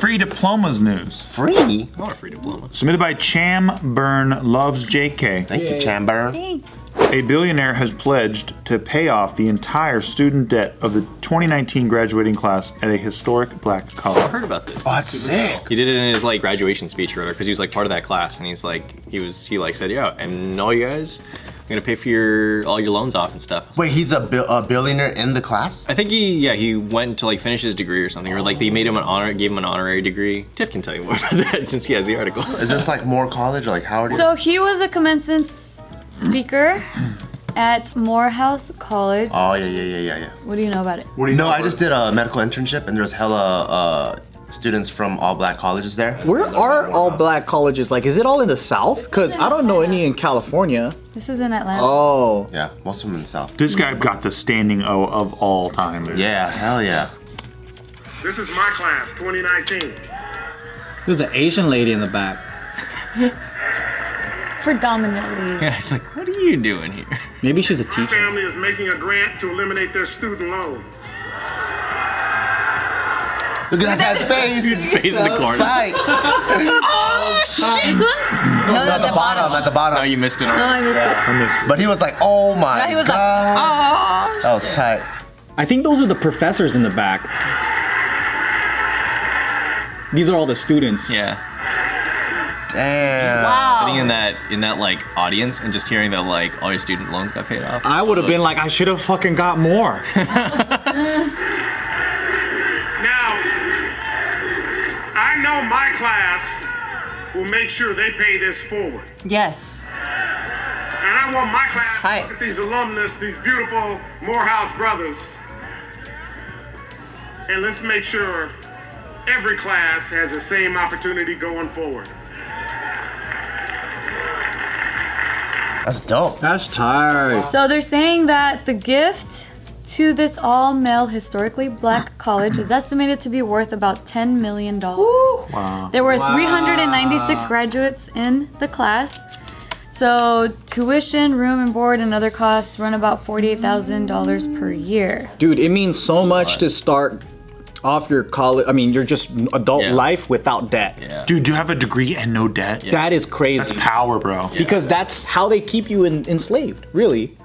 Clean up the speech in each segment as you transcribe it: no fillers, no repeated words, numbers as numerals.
free diplomas news. Free? I want a free diploma. Submitted by Chamburn Loves JK. Thank you, Chamburn. Thanks. A billionaire has pledged to pay off the entire student debt of the 2019 graduating class at a historic black I college. heard about this. Oh, that's sick. He did it in his like graduation speech or whatever, because he was like part of that class, and he said, yeah, and all you guys, I'm gonna pay for all your loans off and stuff. Wait, he's a billionaire in the class? I think he went to like finish his degree or something, or like they made him gave him an honorary degree. Tiff can tell you more about that since he has the article. Is this like Moore College or like Howard? So he was a commencement speaker at Morehouse College. Oh, yeah. What do you know about it? No, I just did a medical internship and there's hella students from all black colleges there. Where are all black colleges? Like, is it all in the South? Because I don't know any in California. This is in Atlanta. Oh. Yeah, most of them in the South. This guy got the standing O of all time. Dude. Yeah, hell yeah. This is my class, 2019. There's an Asian lady in the back. Predominantly. Yeah, it's like, what are you doing here? Maybe she's a My teacher. family is making a grant to eliminate their student loans. Look at that guy's face. Face in the corner. Tight. This one? No, At the bottom, at the No, bottom. you missed it. No, I missed it. But he was like, oh my Yeah, he was god. like, oh. That was tight. I think those are the professors in the back. These are all the students. Yeah. Damn. Wow. Sitting in that like audience and just hearing that like all your student loans got paid off. I would have been like, I should have fucking got more. Now, I know my class will make sure they pay this forward. Yes. And I want my class to look at these alumnus, these beautiful Morehouse brothers, and let's make sure every class has the same opportunity going forward. That's dope. That's tired. So they're saying that the gift to this all-male historically black college is estimated to be worth about $10 million. Wow. There were 396 graduates in the class. So tuition, room and board, and other costs run about $48,000 per year. Dude, it means so much to start off your college, your just adult life without debt. Yeah. Dude, you have a degree and no debt? Yeah. That is crazy. That's power, bro. Because that's how they keep you enslaved, really,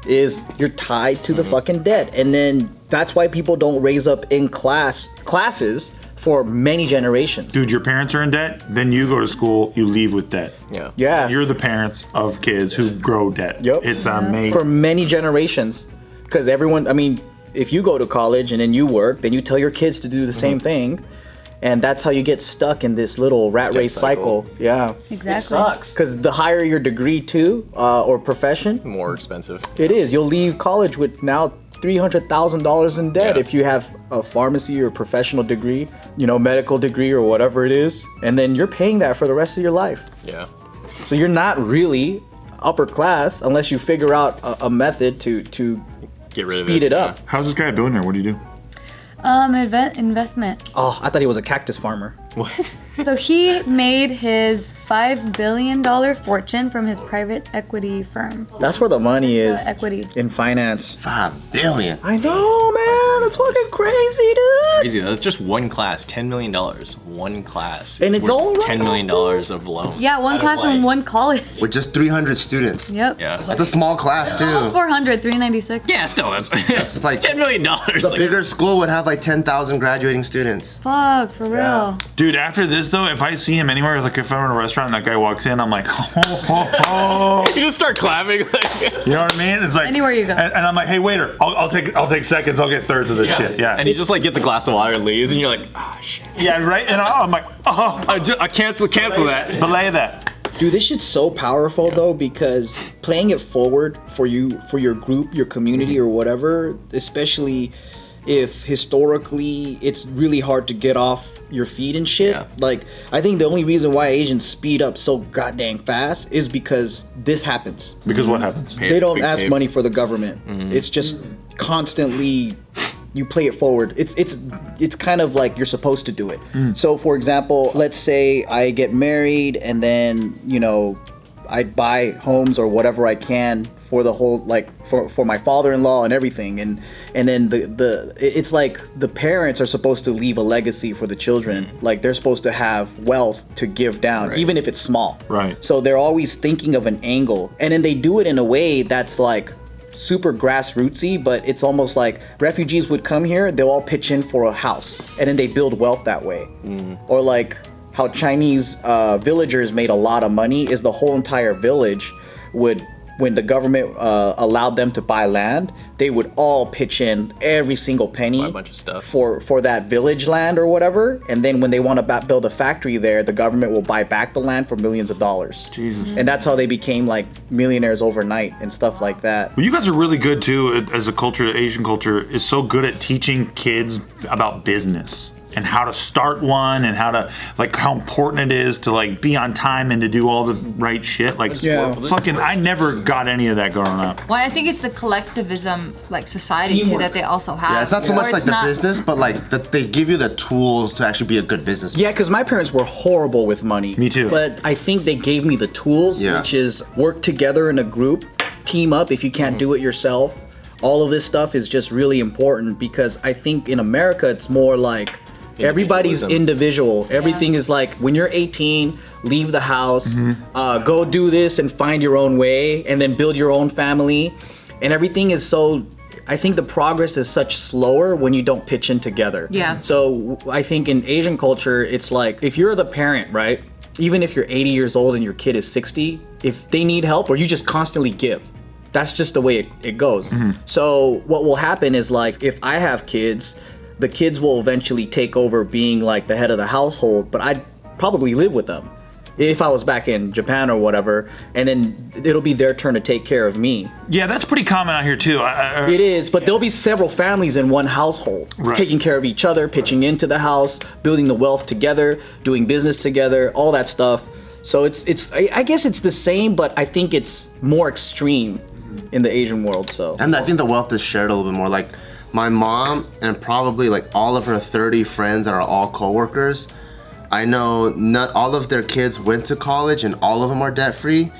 is you're tied to the fucking debt. And then that's why people don't raise up in classes for many generations. Dude, your parents are in debt, then you go to school, you leave with debt. Yeah. Yeah. You're the parents of kids who grow debt. Yep. It's amazing. For many generations. Because everyone, if you go to college and then you work, then you tell your kids to do the same thing. And that's how you get stuck in this little rat race cycle. Yeah. Exactly. It sucks. Because the higher your degree too, or profession, More expensive. it is. You'll leave college with now $300,000 in debt Yeah. if you have a pharmacy or professional degree, medical degree or whatever it is. And then you're paying that for the rest of your life. Yeah. So you're not really upper class unless you figure out a method to Get rid of speed it up. How's this guy a billionaire? What do you do? Investment. Oh, I thought he was a cactus farmer. So he made his $5 billion fortune from his private equity firm. That's where the money is. Equity. In finance. $5 billion. I know, man. That's fucking crazy, dude. Crazy though. It's just one class, $10 million. One class. And it's worth all right $10 million off, of loans. Yeah, one Out of, class like- and one college. With just 300 students. Yep. Yeah. That's a small class Almost too. 400, 396. Yeah, still that's like $10 million. The Like, bigger school would have like 10,000 graduating students. Fuck, for real. Dude, after this though, if I see him anywhere, like if I'm in a restaurant and that guy walks in, I'm like, oh. you just start clapping. You know what I mean? It's like Anywhere you go. And I'm like, hey waiter, I'll take seconds, I'll get thirds of this shit. Yeah. And he just like gets a glass of water and leaves, and you're like, oh shit. Yeah, right? And I'm like, oh, I cancel that. belay that. Dude, this shit's so powerful though, because playing it forward for your group, your community or whatever, especially if historically it's really hard to get off your feet and shit. Yeah. Like, I think the only reason why Asians speed up so goddamn fast is because this happens. Because what happens? They don't ask money for the government. It's just constantly you play it forward. It's kind of like you're supposed to do it. So for example, let's say I get married and then, I buy homes or whatever I can for the whole, like, for my father-in-law and everything, and then it's like the parents are supposed to leave a legacy for the children. Like, they're supposed to have wealth to give down, even if it's small. Right. So they're always thinking of an angle, and then they do it in a way that's like super grassrootsy, but it's almost like refugees would come here, they'll all pitch in for a house, and then they build wealth that way. Or like how Chinese villagers made a lot of money is the whole entire village would, when the government allowed them to buy land, they would all pitch in every single penny, Buy a bunch of stuff. for that village land or whatever, and then when they want to build a factory there, the government will buy back the land for millions of dollars. Jesus. And that's how they became like millionaires overnight and stuff like that. Well, you guys are really good too, as a culture. Asian culture is so good at teaching kids about business and how to start one, and how to, like, how important it is to, like, be on time and to do all the right shit. Like, Yeah. fucking, I never got any of that growing up. Well, I think it's the collectivism, like, society too, that they also have. Yeah, it's not so Where much like it's the business, but like that they give you the tools to actually be a good businessman. Yeah, because my parents were horrible with money. Me too. But I think they gave me the tools, Yeah. which is work together in a group, team up if you can't do it yourself. All of this stuff is just really important, because I think in America it's more like everybody's individual. Everything is like, when you're 18, leave the house, go do this and find your own way, and then build your own family. And everything is so, I think the progress is such slower when you don't pitch in together. Yeah. So I think in Asian culture, it's like, if you're the parent, right? Even if you're 80 years old and your kid is 60, if they need help, or you just constantly give. That's just the way it goes. So what will happen is, like, if I have kids, the kids will eventually take over being like the head of the household, but I'd probably live with them if I was back in Japan or whatever, and then it'll be their turn to take care of me. Yeah, that's pretty common out here too. It is, but there'll be several families in one household, Right. taking care of each other, pitching into the house, building the wealth together, doing business together, all that stuff. So I guess it's the same, but I think it's more extreme in the Asian world. So And I think the wealth is shared a little bit more. Like my mom and probably like all of her 30 friends that are all coworkers, I know not all of their kids went to college and all of them are debt free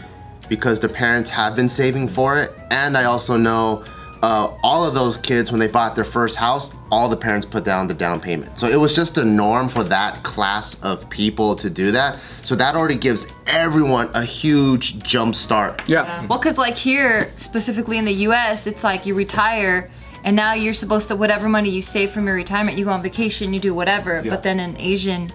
because their parents have been saving for it. And I also know all of those kids, when they bought their first house, all the parents put down the down payment. So it was just a norm for that class of people to do that. So that already gives everyone a huge jump start. yeah. Well, because like here, specifically in the US, it's like you retire and now you're supposed to, whatever money you save from your retirement, you go on vacation, you do whatever. But then in Asian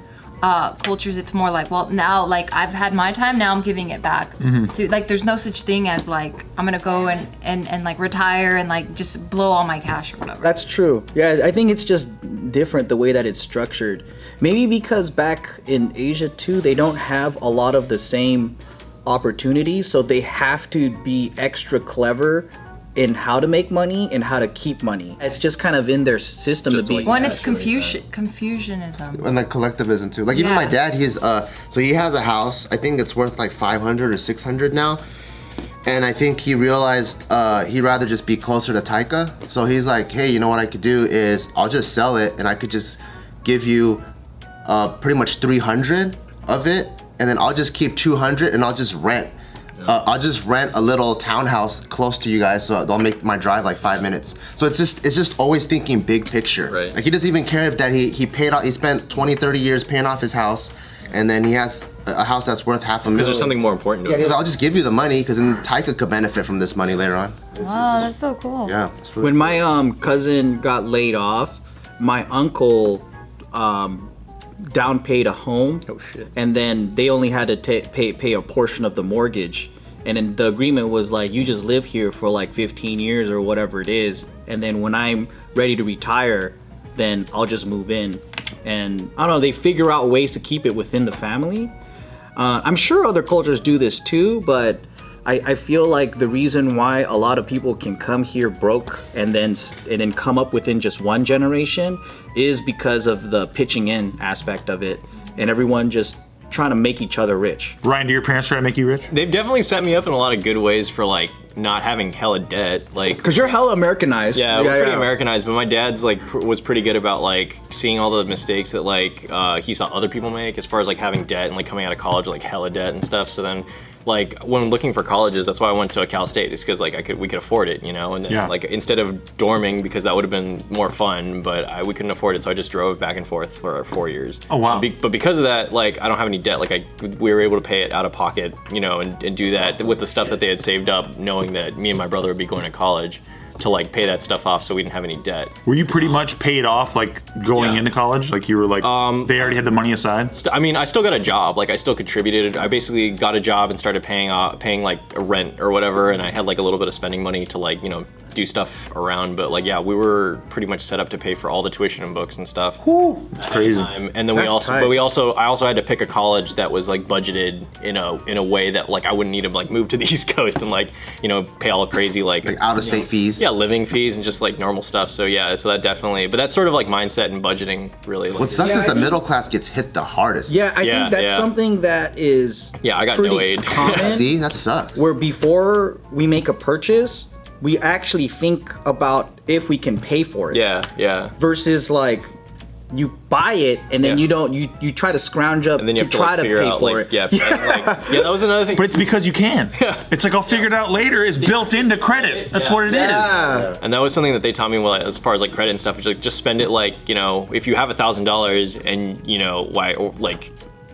cultures, it's more like, well, now like I've had my time, now I'm giving it back. To like, there's no such thing as like I'm gonna go and like retire and like just blow all my cash or whatever. That's true. Yeah, I think it's just different the way that it's structured. Maybe because back in Asia too, they don't have a lot of the same opportunities, so they have to be extra clever in how to make money and how to keep money. It's just kind of in their system Just to be. like- When it's Naturally, confusionism. And like collectivism too. Like even my Yeah. dad, he's so he has a house. I think it's worth like 500 or 600 now. And I think he realized he'd rather just be closer to Taika. So he's like, hey, you know what I could do is I'll just sell it and I could just give you pretty much 300 of it, and then I'll just keep 200 and I'll just rent. I'll just rent a little townhouse close to you guys, so they'll make my drive like 5 minutes. So it's just always thinking big picture. Right. Like he doesn't even care that he paid off. He spent 20, 30 years paying off his house, and then he has a house that's worth $500,000. Because there's something more important to Yeah, it. he goes, I'll just give you the money, because then Taika could benefit from this money later on. Wow, that's so cool. Yeah. It's really When my cousin got laid off, my uncle down paid a home. Oh, shit. And then they only had to pay a portion of the mortgage. And then the agreement was like, you just live here for like 15 years or whatever it is. And then when I'm ready to retire, then I'll just move in. And I don't know, they figure out ways to keep it within the family. I'm sure other cultures do this too, but I feel like the reason why a lot of people can come here broke and then come up within just one generation is because of the pitching in aspect of it, and everyone just trying to make each other rich. Ryan, do your parents try to make you rich? They've definitely set me up in a lot of good ways for like not having hella debt. Like, Cause you're hella Americanized. yeah, we're pretty Americanized, but my dad's like was pretty good about like seeing all the mistakes that like he saw other people make as far as like having debt and like coming out of college with like hella debt and stuff. So then like when looking for colleges, that's why I went to Cal State. It's because like we could afford it, you know. And then like instead of dorming, because that would have been more fun, but we couldn't afford it, so I just drove back and forth for 4 years. Oh wow! But because of that, like I don't have any debt. Like we were able to pay it out of pocket, you know, and do that with the stuff that they had saved up, knowing that me and my brother would be going to college, to like pay that stuff off, so we didn't have any debt. Were you pretty much paid off like going into college? Like you were like they already had the money aside? I mean, I still got a job. Like I still contributed. I basically got a job and started paying like a rent or whatever, and I had like a little bit of spending money to like, you know, do stuff around. But like we were pretty much set up to pay for all the tuition and books and stuff. It's crazy. And then I also had to pick a college that was like budgeted in a way that like I wouldn't need to like move to the East Coast and like, you know, pay all crazy like out of state fees. Yeah, living fees and just like normal stuff. So yeah, so that definitely, but that's sort of like mindset and budgeting really. Like, what sucks is the middle class gets hit the hardest. Yeah, I think that's something that is I got pretty no aid. common. See, that sucks. Where before we make a purchase, we actually think about if we can pay for it. Yeah. Versus like you buy it and then you don't you try to scrounge up and then you to try to pay for it. Yeah, that was another thing. But it's because you can. It's like I'll figure it out later. It's built into credit. That's what it is. And that was something that they taught me as far as like credit and stuff. Is like just spend it like, you know, if you have $1,000 and you know like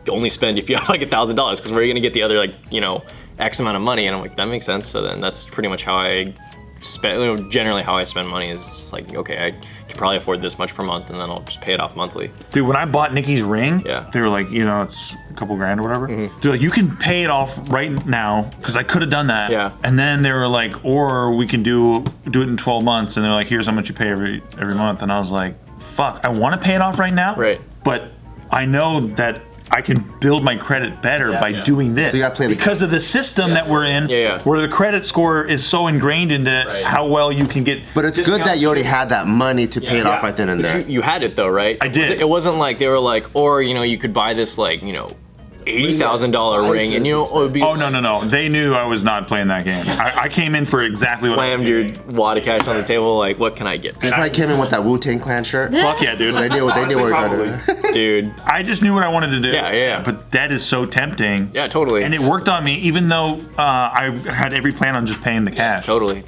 only spend if you have like $1,000, because where are you gonna get the other like, you know, X amount of money? And I'm like, that makes sense. So then that's pretty much how I spend, you know, generally how I spend money is just like, okay, I can probably afford this much per month, and then I'll just pay it off monthly. Dude, when I bought Nikki's ring, Yeah. they were like, you know, it's a couple grand or whatever. They're like, you can pay it off right now, because I could have done that. Yeah. And then they were like, or we can do it in 12 months, and they're like, here's how much you pay every month. And I was like, fuck, I want to pay it off right now. Right. But I know that I can build my credit better by doing this. So you gotta play the because of the system that we're in, where the credit score is so ingrained into how well you can get. But it's good that you already had that money to pay it off right then and there. You had it though, right? I did. It wasn't like they were like, or you know, you could buy this like, you know, $80,000 ring, and you know, it would be. Oh no! They knew I was not playing that game. I came in for exactly what. Slammed your wad of cash on the table, like, what can I get? They probably came in with that Wu-Tang Clan shirt. Fuck yeah, dude. They knew what they were going to do. Dude. I just knew what I wanted to do. Yeah. But that is so tempting. Yeah, totally. And it worked on me, even though I had every plan on just paying the cash. Totally.